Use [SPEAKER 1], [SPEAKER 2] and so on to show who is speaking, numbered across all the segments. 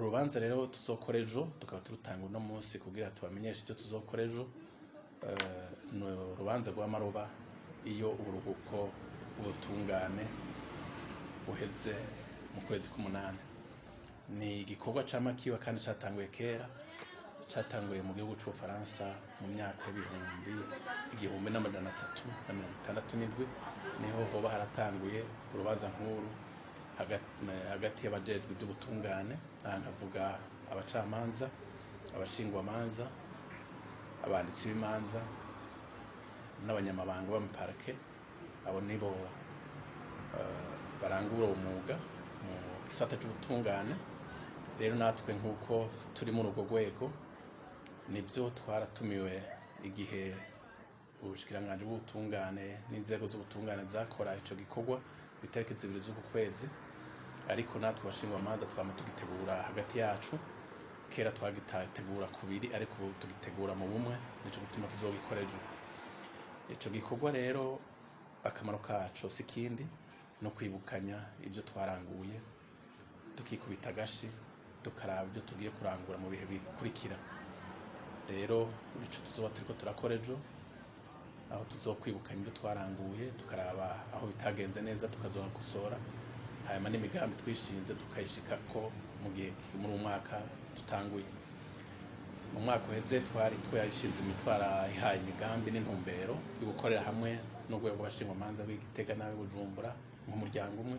[SPEAKER 1] urubanza rero tuzokora ejo tukaba turutanga uno munsi kugira tubamenyeshe icyo tuzokora ejo. Ni urubanza rw'amaroba iyo uburuhuko bw'ubutungane buheze mu kwezi k'umunani. Ni igikorwa c'amakiwa kandi catanguye kera, catanguye mu gihugu c'Ubufaransa mu myaka igihumbi n'amajana 367 niho hoba haratanguye urubanza nkuru hagati y'abajejwe iby'ubutungane, nkavuga abacamanza, abashingwamanza, abanditsi b'imanza n'abanyamabanga b'amaparke. Abo nibo barangura umwuga mu gisata c'ubutungane. Rero natwe nk'uko turi muri urwo rwego nibyo twaratumiwe igihe ubushikiranganje bw'ubutungane n'inzego z'ubutungane zakora ico gikorwa ku itariki 2 z'uku kwezi, ariko natwe abashingwamanza twama tugitegura hagati yacu. Kera twagitegura kubiri, ariko ubu tugitegura mu bumwe, nico gituma tuzogikora ejo. Ico gikorwa rero akamaro kaco si kindi no kwibukanya ibyo twaranguye, tukikubita agashi tukaraba ibyo tugiye kurangura mu bihe bikurikira. Rero nico tuzoba turiko turakora ejo, aho tuzokwibukanya ibyo twaranguye, tukaraba aho bitagenze neza tukazokosora, hanyuma n'imigambi twishinze tukayishikako mu gihe muri umwaka tutanguye. Mu mwaka uheze twari twayishinze imitwara ihaye imigambi n'intumbero yo gukorera hamwe n'urwego rw'abashingwamanza b'Igitega n'abe Bujumbura nk'umuryango umwe.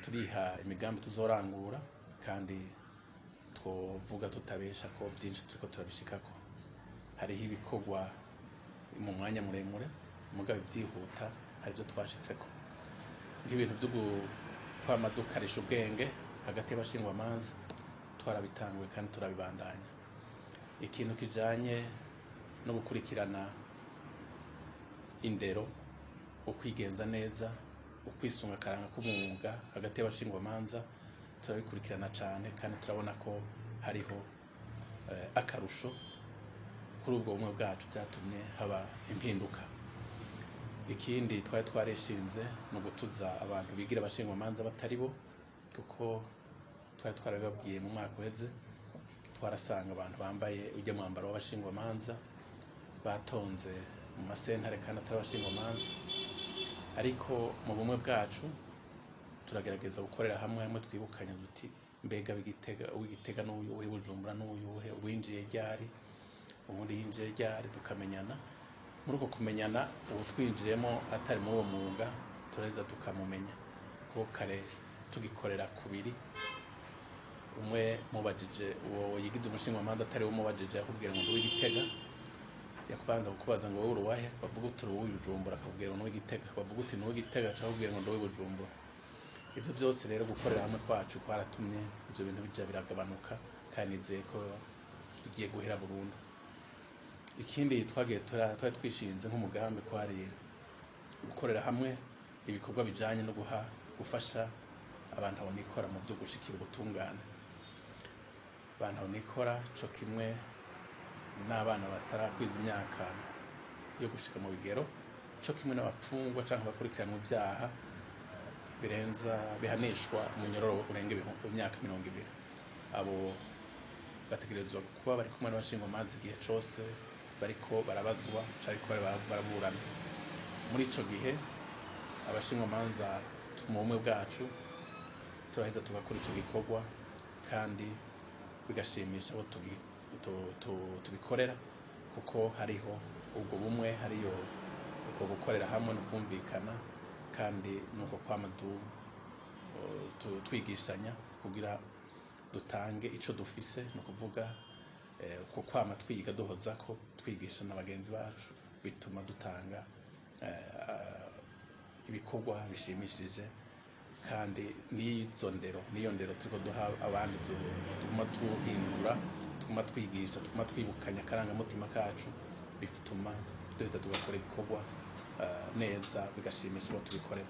[SPEAKER 1] Turiha imigambi tuzorangura kandi twovuga tutabesha ko byinshi turiko turabishikako. Hariho ibikorwa mu mwanya muremure, mugabe byihuta hari byo twashitseko, nk'ibintu byo kwama dukarisha ubwenge hagati y'abashingwamanza twarabitanguye kandi turabibandanya. Ikintu kijanye no gukurikirana indero, ukwigenza neza, ukwisunga akaranga k'umwuga hagati y'abashingwamanza turabikurikirana cyane, kandi turabona ko hariho akarusho kuri ubwo bumwe bwacu byatumye haba impinduka. Ikindi twari twarishinze no gutuza abantu bigira abashingwamanza batari bo, kuko twari twarabibabwiye mu mwaka uheze twarasanga abantu bambaye ujya mwambaro w'abashingwamanza batonze mu masentare kandi atari abashingwamanza. Ariko mu bumwe bwacu turagerageza gukorera hamwe twibukanya duti mbega w'Igitega n'uyu w'Ibujumbura n'uyu winjiye ryari, ubundi yinjiye ryari, tukamenyana. Muri uko kumenyana ubu twinjiyemo atari muri uwo mwuga tureza tukamumenya, kuko kare tugikorera kubiri, umwe mubajije uwo yigize umushingwamanza atari wo mubajije akubwira ngo w'Igitega, yakubanza kukubaza ngo wowe uruwahe, bavuga uti w'Ibujumbura, akubwira ngo w'Igitega, bavuga uti n'uw'Igitega, akubwira ngo w'Ibujumbura. Ibyo byose rero gukorera hamwe kwacu kwaratumye ibyo bintu bija biragabanuka, kandi nizeye ko bigiye guhera burundu. Ikindi twari twishinze nk'umugambi kwari gukorera hamwe ibikorwa bijanye no gufasha abantu aho nikora mu byo gushikira ubutungane. Abantu aho nikora co kimwe n'abana batarakwiza imyaka yo gushika mu bigero, co kimwe n'abapfungwa canke bakurikirana mu byaha bihanishwa umunyororo urenga imyaka 20. Abo bategerezwa kuba bari kumwe n'abashingwamanza igihe cose bariko barabazwa cyari ko baraburana. Muri ico gihe abashingwamanza mu bumwe bwacu turaheza tugakora ico gikorwa, kandi bigashimisha abo tubikorera, kuko hariho ubwo bumwe, hariyo ubwo gukorera hamwe no kumvikana, kandi nuko kwama twigishanya kugira dutange ico dufise, no kuvuga ko kwama twiga duhoza ko twigisha n'abagenzi bacu, bituma dutanga ibikorwa bishimishije. Kandi niyo ndero turiko duha abandi, tuguma tuhindura, tuguma twigisha, tuguma twibukanya akarangamutima kacu, bituma duheza tugakora ibikorwa neza bigashimisha abo tubikorera.